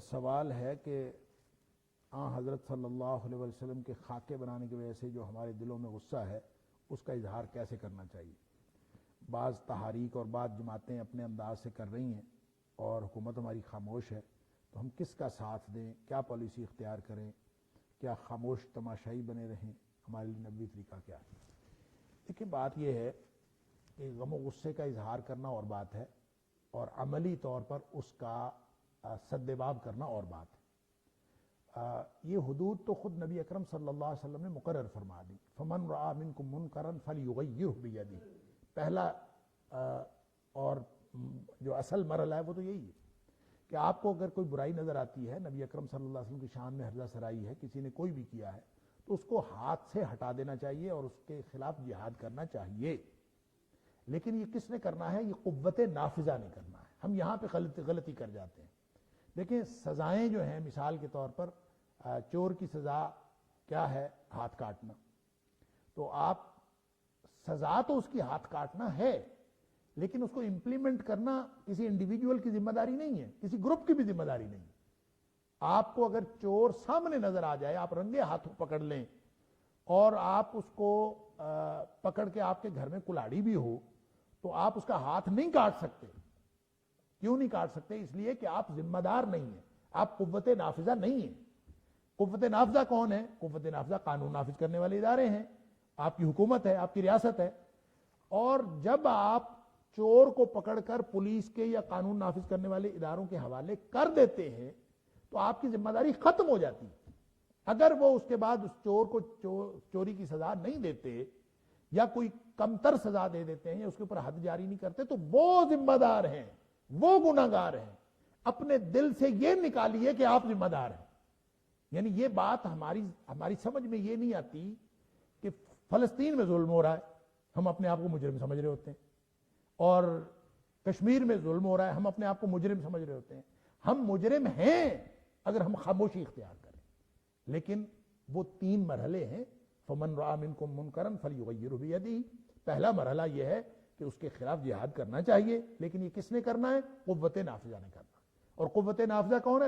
سوال ہے کہ حضرت صلی اللہ علیہ وسلم کے خاکے بنانے کی وجہ سے جو ہمارے دلوں میں غصہ ہے اس کا اظہار کیسے کرنا چاہیے؟ بعض تحاریک اور بعض جماعتیں اپنے انداز سے کر رہی ہیں اور حکومت ہماری خاموش ہے، تو ہم کس کا ساتھ دیں؟ کیا پالیسی اختیار کریں؟ کیا خاموش تماشائی بنے رہیں؟ ہمارے لیے نبوی طریقہ کیا ہے؟ دیکھیں، بات یہ ہے کہ غم و غصے کا اظہار کرنا اور بات ہے، اور عملی طور پر اس کا سدباب کرنا اور بات ہے۔ یہ حدود تو خود نبی اکرم صلی اللہ علیہ وسلم نے مقرر فرما دی، فمن رآ منکم منکرا فلیغیرہ بیدہ۔ پہلا اور جو اصل مرحلہ ہے وہ تو یہی ہے کہ آپ کو اگر کوئی برائی نظر آتی ہے، نبی اکرم صلی اللہ علیہ وسلم کی شان میں ہرزہ سرائی ہے، کسی نے کوئی بھی کیا ہے، تو اس کو ہاتھ سے ہٹا دینا چاہیے اور اس کے خلاف جہاد کرنا چاہیے۔ لیکن یہ کس نے کرنا ہے؟ یہ قوت نافذہ نے کرنا ہے۔ ہم یہاں پہ غلطی کر جاتے ہیں۔ دیکھیں، سزائیں جو ہیں، مثال کے طور پر چور کی سزا کیا ہے؟ ہاتھ کاٹنا۔ تو آپ سزا تو اس کی ہاتھ کاٹنا ہے، لیکن اس کو امپلیمنٹ کرنا کسی انڈیویجول کی ذمہ داری نہیں ہے، کسی گروپ کی بھی ذمہ داری نہیں ہے۔ آپ کو اگر چور سامنے نظر آ جائے، آپ رنگے ہاتھوں پکڑ لیں اور آپ اس کو پکڑ کے آپ کے گھر میں کلاڑی بھی ہو، تو آپ اس کا ہاتھ نہیں کاٹ سکتے۔ کیوں نہیں کاٹ سکتے؟ اس لیے کہ آپ ذمہ دار نہیں ہیں، آپ قوت نافذہ نہیں ہیں۔ قوت نافذہ کون ہے؟ قوت نافذہ قانون نافذ کرنے والے ادارے ہیں، آپ کی حکومت ہے، آپ کی ریاست ہے۔ اور جب آپ چور کو پکڑ کر پولیس کے یا قانون نافذ کرنے والے اداروں کے حوالے کر دیتے ہیں تو آپ کی ذمہ داری ختم ہو جاتی ہے۔ اگر وہ اس کے بعد اس چور کو چوری کی سزا نہیں دیتے یا کوئی کمتر سزا دے دیتے ہیں یا اس کے اوپر حد جاری نہیں کرتے، تو وہ ذمہ دار ہیں، وہ گناہگار ہیں۔ اپنے دل سے یہ نکالیے کہ آپ ذمہ دار ہیں۔ یعنی یہ بات ہماری سمجھ میں یہ نہیں آتی کہ فلسطین میں ظلم ہو رہا ہے، ہم اپنے آپ کو مجرم سمجھ رہے ہوتے ہیں، اور کشمیر میں ظلم ہو رہا ہے، ہم اپنے آپ کو مجرم سمجھ رہے ہوتے ہیں۔ ہم مجرم ہیں اگر ہم خاموشی اختیار کریں، لیکن وہ 3 مرحلے ہیں۔ فمن رآ منکم منکرا فلیغیرہ بیدہ۔ پہلا مرحلہ یہ ہے کہ اس کے خلاف جہاد کرنا چاہیے، لیکن یہ کس نے کرنا ہے؟ قوت نافذہ نے کرنا۔ اور قوت نافذہ کون ہے؟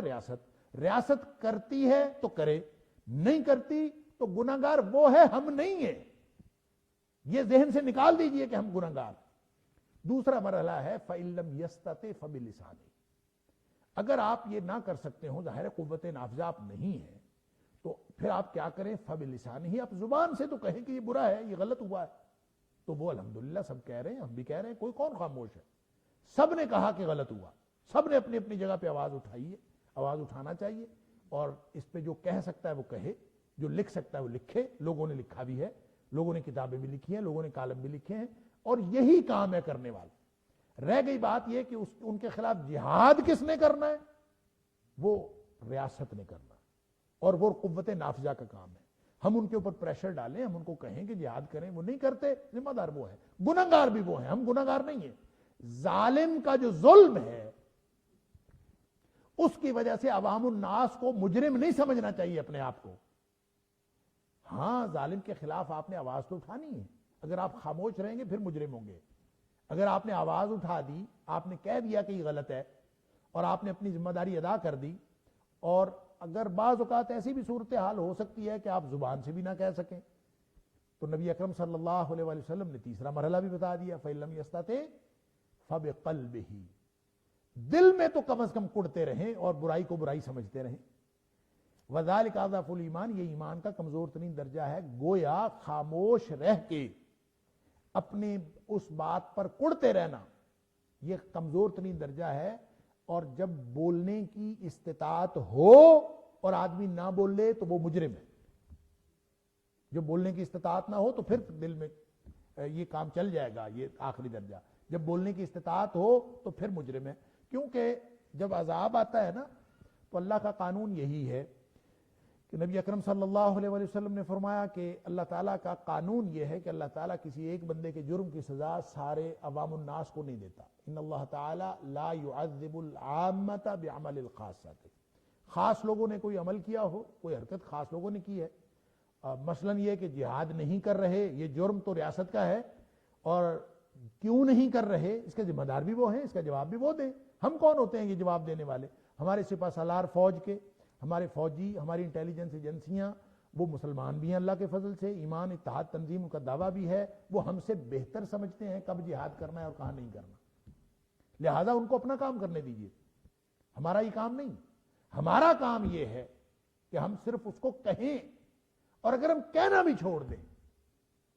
ریاست کرتی ہے تو کرے، نہیں کرتی تو گناہگار وہ ہے، ہم نہیں ہیں۔ یہ ذہن سے نکال دیجئے کہ ہم گناہگار۔ دوسرا مرحلہ ہے فَإِن لَمْ يَسْتَطِعْ فَبِلِسَانِهِ۔ اگر آپ یہ نہ کر سکتے ہوں، ظاہر قوت نافذہ آپ نہیں ہیں، تو پھر آپ کیا کریں؟ فَبِلِسَانِهِ، آپ زبان سے تو کہیں کہ یہ برا ہے، یہ غلط ہوا ہے، تو وہ الحمدللہ سب کہہ رہے ہیں، ہم بھی کہہ رہے ہیں، کوئی کون خاموش ہے؟ سب نے کہا کہ غلط ہوا، سب نے اپنی اپنی جگہ پہ آواز اٹھائی ہے، آواز اٹھانا چاہیے، اور اس پہ جو کہہ سکتا ہے وہ کہے، جو لکھ سکتا ہے وہ لکھے۔ لوگوں نے لکھا بھی ہے، لوگوں نے کتابیں بھی لکھی ہیں، لوگوں نے کالم بھی لکھے ہیں، اور یہی کام ہے کرنے والے۔ رہ گئی بات یہ کہ ان کے خلاف جہاد کس نے کرنا ہے؟ وہ ریاست نے کرنا، اور وہ قوت نافذہ کا کام ہے۔ ہم ان کے اوپر پریشر ڈالیں، ہم ان کو کہیں کہ جہاد کریں، وہ نہیں کرتے، ذمہ دار وہ ہیں، گناہگار بھی وہ ہیں، ہم گناہگار نہیں ہیں۔ ظالم کا جو ظلم ہے اس کی وجہ سے عوام الناس کو مجرم نہیں سمجھنا چاہیے اپنے آپ کو۔ ہاں، ظالم کے خلاف آپ نے آواز تو اٹھانی ہے۔ اگر آپ خاموش رہیں گے پھر مجرم ہوں گے۔ اگر آپ نے آواز اٹھا دی، آپ نے کہہ دیا کہ یہ غلط ہے، اور آپ نے اپنی ذمہ داری ادا کر دی، اور اگر بعض اوقات ایسی بھی صورتحال ہو سکتی ہے کہ آپ زبان سے بھی نہ کہہ سکیں، تو نبی اکرم صلی اللہ علیہ وسلم نے تیسرا مرحلہ بھی بتا دیا، فَإِن لَمْ يَسْتَطِعْ فَبِقَلْبِهِ۔ دل میں تو کم از کم کڑتے رہیں اور برائی کو برائی سمجھتے رہیں۔ وَذَلِكَ أَضْعَفُ الْإِيمَانِ، یہ ایمان کا کمزور ترین درجہ ہے۔ گویا خاموش رہ کے اپنی اس بات پر کڑتے رہنا یہ کمزور ترین درجہ ہے، اور جب بولنے کی استطاعت ہو اور آدمی نہ بول لے تو وہ مجرم ہے۔ جب بولنے کی استطاعت نہ ہو تو پھر دل میں یہ کام چل جائے گا، یہ آخری درجہ۔ جب بولنے کی استطاعت ہو تو پھر مجرم ہے، کیونکہ جب عذاب آتا ہے نا تو اللہ کا قانون یہی ہے کہ نبی اکرم صلی اللہ علیہ وسلم نے فرمایا کہ اللہ تعالیٰ کا قانون یہ ہے کہ اللہ تعالیٰ کسی ایک بندے کے جرم کی سزا سارے عوام الناس کو نہیں دیتا۔ ان اللہ تعالیٰ لا يعذب العامۃ بعمل الخاصۃ۔ خاص لوگوں نے کوئی عمل کیا ہو، کوئی حرکت خاص لوگوں نے کی ہے، مثلا یہ کہ جہاد نہیں کر رہے، یہ جرم تو ریاست کا ہے، اور کیوں نہیں کر رہے اس کے ذمہ دار بھی وہ ہیں, اس کا جواب بھی وہ دیں. ہم کون ہوتے ہیں یہ جواب دینے والے؟ ہمارے سپہ سالار فوج کے, ہمارے فوجی, ہماری انٹیلیجنس ایجنسیاں وہ مسلمان بھی ہیں اللہ کے فضل سے, ایمان اتحاد تنظیم کا دعویٰ بھی ہے, وہ ہم سے بہتر سمجھتے ہیں کب جہاد کرنا ہے اور کہاں نہیں کرنا. لہذا ان کو اپنا کام کرنے دیجئے, ہمارا یہ کام نہیں. ہمارا کام یہ ہے کہ ہم صرف اس کو کہیں, اور اگر ہم کہنا بھی چھوڑ دیں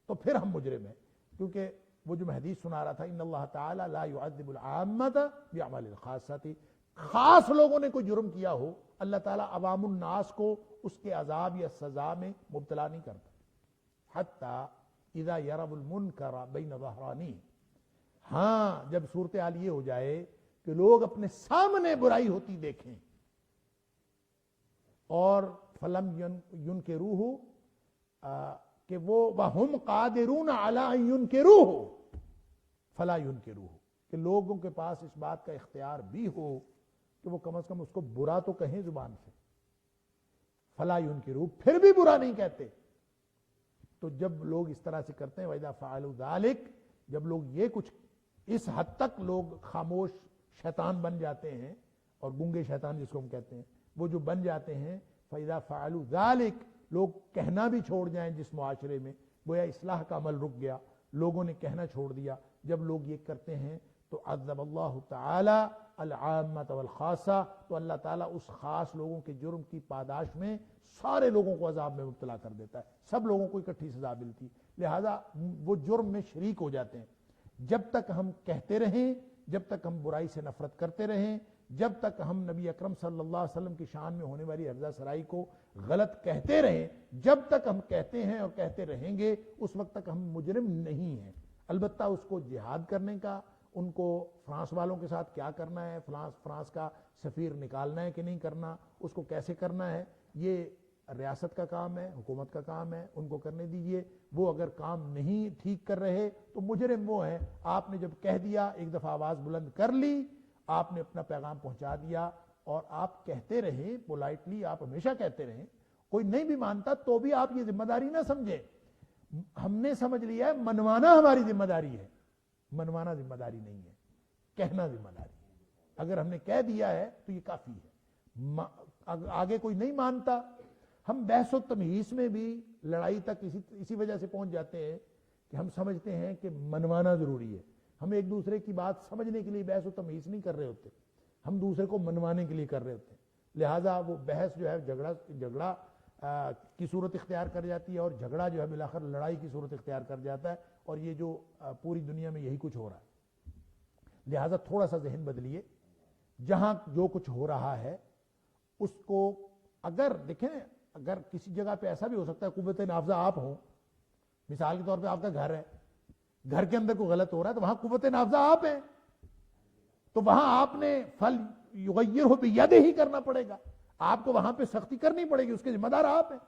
تو پھر ہم مجرم ہیں. کیونکہ وہ جو میں حدیث سنا رہا تھا, ان اللہ تعالی لا يعذب العامۃ بعمل الخاصۃ, خاص لوگوں نے کوئی جرم کیا ہو اللہ تعالیٰ عوام الناس کو اس کے عذاب یا سزا میں مبتلا نہیں کرتا. حتی اذا یروا المنکر بین ظہرانی, ہاں جب صورتحال یہ ہو جائے کہ لوگ اپنے سامنے برائی ہوتی دیکھیں اور فلم ينکروہ, کہ وہ وہم قادرون علی ان ينکروہ فلا ينکروہ, کہ لوگوں کے پاس اس بات کا اختیار بھی ہو کہ وہ کم از کم اس کو برا تو کہیں زبان سے, فلا ينکروہ, پھر بھی برا نہیں کہتے. تو جب لوگ اس طرح سے کرتے ہیں, وَإِذَا فَعَلُوا ذَلِكَ, جب لوگ یہ کچھ اس حد تک لوگ خاموش شیطان بن جاتے ہیں, اور گونگے شیطان جس کو ہم کہتے ہیں وہ جو بن جاتے ہیں, فَإِذَا فَعَلُوا ذَلِكَ, لوگ کہنا بھی چھوڑ جائیں جس معاشرے میں, گویا اصلاح کا عمل رک گیا, لوگوں نے کہنا چھوڑ دیا. جب لوگ یہ کرتے ہیں تو عذب اللہ تعالی العامۃ والخاصہ, تو اللہ تعالیٰ اس خاص لوگوں کے جرم کی پاداش میں سارے لوگوں کو عذاب میں مبتلا کر دیتا ہے. سب لوگوں کو اکٹھی سزا ملتی, لہذا وہ جرم میں شریک ہو جاتے ہیں. جب تک ہم کہتے رہیں, جب تک ہم برائی سے نفرت کرتے رہیں, جب تک ہم نبی اکرم صلی اللہ علیہ وسلم کی شان میں ہونے والی عرضہ سرائی کو غلط کہتے رہیں, جب تک ہم کہتے ہیں اور کہتے رہیں گے, اس وقت تک ہم مجرم نہیں ہیں. البتہ اس کو جہاد کرنے کا, ان کو فرانس والوں کے ساتھ کیا کرنا ہے, فرانس کا سفیر نکالنا ہے کہ نہیں کرنا, اس کو کیسے کرنا ہے, یہ ریاست کا کام ہے, حکومت کا کام ہے, ان کو کرنے دیجئے. وہ اگر کام نہیں ٹھیک کر رہے تو مجرم وہ ہیں. آپ نے جب کہہ دیا, ایک دفعہ آواز بلند کر لی, آپ نے اپنا پیغام پہنچا دیا, اور آپ کہتے رہیں پولائٹلی, آپ ہمیشہ کہتے رہیں. کوئی نہیں بھی مانتا تو بھی آپ یہ ذمہ داری نہ سمجھیں. ہم نے سمجھ لیا ہے منوانا ہماری ذمہ داری ہے, منوانا ذمہ داری نہیں ہے, کہنا ذمہ داری ہے. اگر ہم نے کہہ دیا ہے تو یہ کافی ہے. آگے کوئی نہیں مانتا, ہم بحث و تمہیس میں بھی لڑائی تک اسی وجہ سے پہنچ جاتے ہیں کہ ہم سمجھتے ہیں کہ منوانا ضروری ہے. ہم ایک دوسرے کی بات سمجھنے کے لیے بحث و تمہیس نہیں کر رہے ہوتے, ہم دوسرے کو منوانے کے لیے کر رہے ہوتے ہیں. لہٰذا وہ بحث جو ہے جھگڑا کی صورت اختیار کر جاتی ہے, اور جھگڑا جو ہے بالآخر لڑائی کی صورت اختیار کر جاتا ہے. اور یہ جو پوری دنیا میں یہی کچھ ہو رہا ہے. لہٰذا تھوڑا سا ذہن بدلیے, جہاں جو کچھ ہو رہا ہے اس کو اگر دیکھیں, اگر کسی جگہ پہ ایسا بھی ہو سکتا ہے قوت نافذہ آپ ہوں, مثال کے طور پہ آپ کا گھر ہے, گھر کے اندر کوئی غلط ہو رہا ہے تو وہاں قوت نافذہ آپ ہیں, تو وہاں آپ نے فل یغیرہ بیدہ ہی کرنا پڑے گا. آپ کو وہاں پہ سختی کرنی پڑے گی, اس کے ذمہ دار آپ ہیں,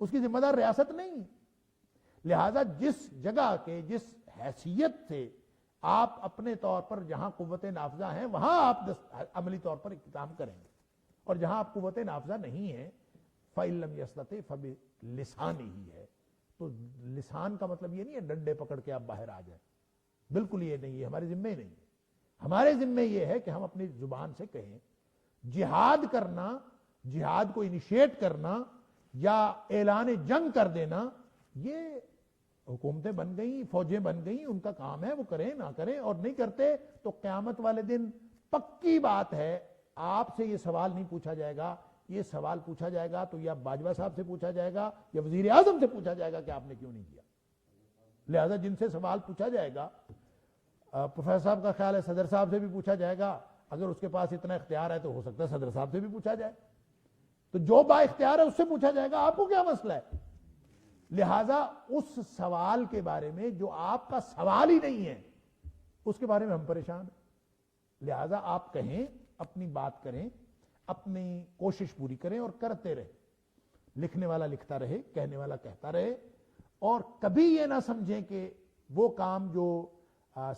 اس کی ذمہ دار ریاست نہیں. لہذا جس جگہ کے جس حیثیت سے آپ اپنے طور پر جہاں قوت نافذہ ہیں وہاں آپ عملی طور پر اقتدام کریں گے, اور جہاں آپ قوت نافذہ نہیں ہیں فَإِن لَمْ يَسْتَطِعْ فَبِلِسَانِهِ ہے. تو لسان کا مطلب یہ نہیں ہے ڈنڈے پکڑ کے آپ باہر آ جائیں, بالکل یہ نہیں ہے, ہمارے ذمے نہیں ہے. ہمارے ذمے یہ ہے کہ ہم اپنی زبان سے کہیں. جہاد کرنا, جہاد کو انیشیٹ کرنا یا اعلان جنگ کر دینا, یہ حکومتیں بن گئیں, فوجیں بن گئیں, ان کا کام ہے, وہ کریں نہ کریں. اور نہیں کرتے تو قیامت والے دن پکی بات ہے آپ سے یہ سوال نہیں پوچھا جائے گا. یہ سوال پوچھا جائے گا تو یا باجوہ صاحب سے پوچھا جائے گا یا وزیر اعظم سے پوچھا جائے گا کہ آپ نے کیوں نہیں کیا. لہذا جن سے سوال پوچھا جائے گا, پروفیسر صاحب کا خیال ہے صدر صاحب سے بھی پوچھا جائے گا. اگر اس کے پاس اتنا اختیار ہے تو ہو سکتا ہے صدر صاحب سے بھی پوچھا جائے. تو جو با اختیار ہے اس سے پوچھا جائے گا, آپ کو کیا مسئلہ ہے. لہذا اس سوال کے بارے میں جو آپ کا سوال ہی نہیں ہے اس کے بارے میں ہم پریشان ہیں. لہذا آپ کہیں, اپنی بات کریں, اپنی کوشش پوری کریں اور کرتے رہیں. لکھنے والا لکھتا رہے, کہنے والا کہتا رہے, اور کبھی یہ نہ سمجھیں کہ وہ کام جو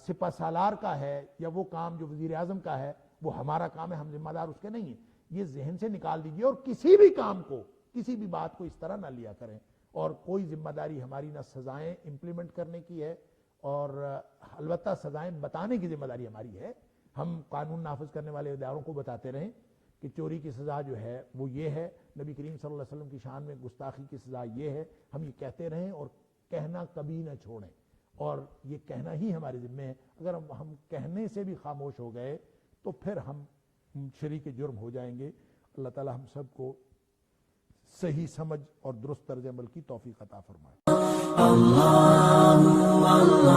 سپہ سالار کا ہے یا وہ کام جو وزیر اعظم کا ہے وہ ہمارا کام ہے, ہم ذمہ دار اس کے نہیں ہیں. یہ ذہن سے نکال دیجئے, اور کسی بھی کام کو, کسی بھی بات کو اس طرح نہ لیا کریں. اور کوئی ذمہ داری ہماری نہ سزائیں امپلیمنٹ کرنے کی ہے اور البتہ سزائیں بتانے کی ذمہ داری ہماری ہے. ہم قانون نافذ کرنے والے اداروں کو بتاتے رہیں کہ چوری کی سزا جو ہے وہ یہ ہے, نبی کریم صلی اللہ علیہ وسلم کی شان میں گستاخی کی سزا یہ ہے. ہم یہ کہتے رہیں اور کہنا کبھی نہ چھوڑیں, اور یہ کہنا ہی ہمارے ذمہ ہے. اگر ہم کہنے سے بھی خاموش ہو گئے تو پھر ہم شریک جرم ہو جائیں گے. اللہ تعالی ہم سب کو صحیح سمجھ اور درست طرز عمل کی توفیق عطا فرمائے. اللہ اللہ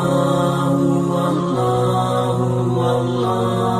اللہ اللہ